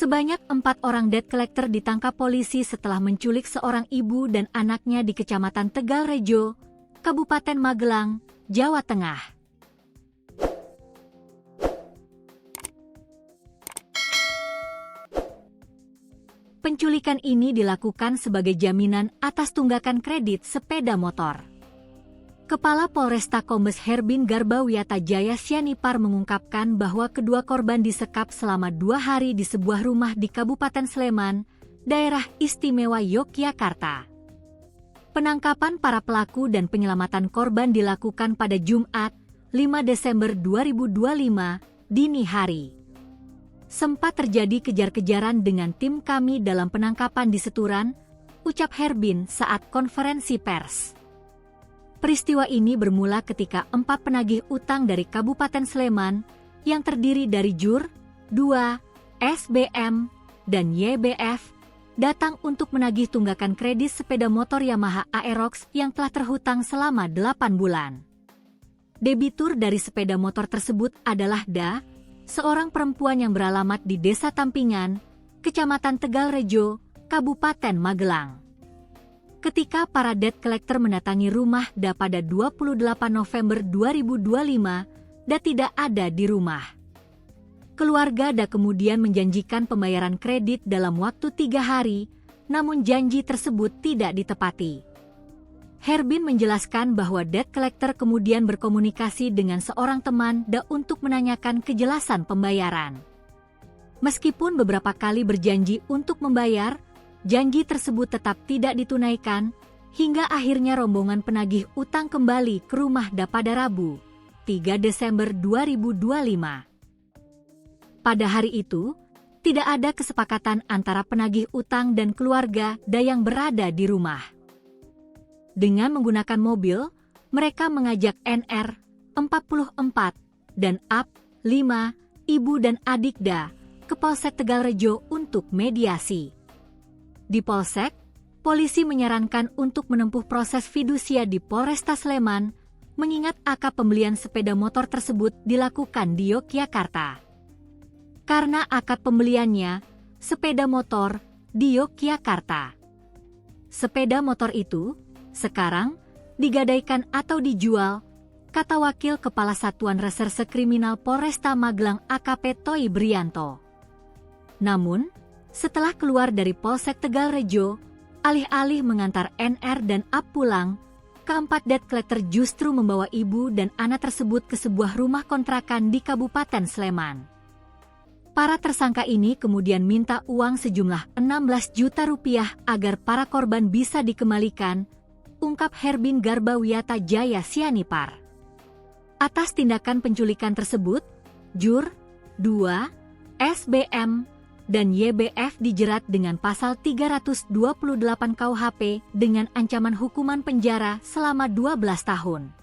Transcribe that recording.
Sebanyak 4 orang debt collector ditangkap polisi setelah menculik seorang ibu dan anaknya di Kecamatan Tegalrejo, Kabupaten Magelang, Jawa Tengah. Penculikan ini dilakukan sebagai jaminan atas tunggakan kredit sepeda motor. Kepala Polresta Kombes Herbin Garbawiyata Jaya Sianipar mengungkapkan bahwa kedua korban disekap selama 2 hari di sebuah rumah di Kabupaten Sleman, Daerah Istimewa Yogyakarta. Penangkapan para pelaku dan penyelamatan korban dilakukan pada Jumat, 5 Desember 2025, dini hari. Sempat terjadi kejar-kejaran dengan tim kami dalam penangkapan di Seturan, ucap Herbin saat konferensi pers. Peristiwa ini bermula ketika 4 penagih utang dari Kabupaten Sleman yang terdiri dari JUR, 2, SBM, dan YBF datang untuk menagih tunggakan kredit sepeda motor Yamaha Aerox yang telah terhutang selama 8 bulan. Debitur dari sepeda motor tersebut adalah Da, seorang perempuan yang beralamat di Desa Tampingan, Kecamatan Tegalrejo, Kabupaten Magelang. Ketika para debt collector mendatangi rumah Da pada 28 November 2025, Da tidak ada di rumah. Keluarga Da kemudian menjanjikan pembayaran kredit dalam waktu 3 hari, namun janji tersebut tidak ditepati. Herbin menjelaskan bahwa debt collector kemudian berkomunikasi dengan seorang teman Da untuk menanyakan kejelasan pembayaran. Meskipun beberapa kali berjanji untuk membayar, janji tersebut tetap tidak ditunaikan, hingga akhirnya rombongan penagih utang kembali ke rumah Da pada Rabu, 3 Desember 2025. Pada hari itu, tidak ada kesepakatan antara penagih utang dan keluarga Da yang berada di rumah. Dengan menggunakan mobil, mereka mengajak NR, 44, dan AP, 5, ibu dan adik Da, ke Polsek Tegalrejo untuk mediasi. Di Polsek, polisi menyarankan untuk menempuh proses fidusia di Polresta Sleman, mengingat akad pembelian sepeda motor tersebut dilakukan di Yogyakarta. Karena akad pembeliannya, sepeda motor di Yogyakarta. Sepeda motor itu sekarang digadaikan atau dijual, kata Wakil Kepala Satuan Reserse Kriminal Polresta Magelang AKP Toi Brianto. Namun, setelah keluar dari Polsek Tegalrejo, alih-alih mengantar NR dan AP pulang, keempat debt collector justru membawa ibu dan anak tersebut ke sebuah rumah kontrakan di Kabupaten Sleman. Para tersangka ini kemudian minta uang sejumlah 16 juta rupiah agar para korban bisa dikembalikan, ungkap Herbin Garbawiyata Jaya Sianipar. Atas tindakan penculikan tersebut, JUR, 2, SBM, dan YBF dijerat dengan pasal 328 KUHP dengan ancaman hukuman penjara selama 12 tahun.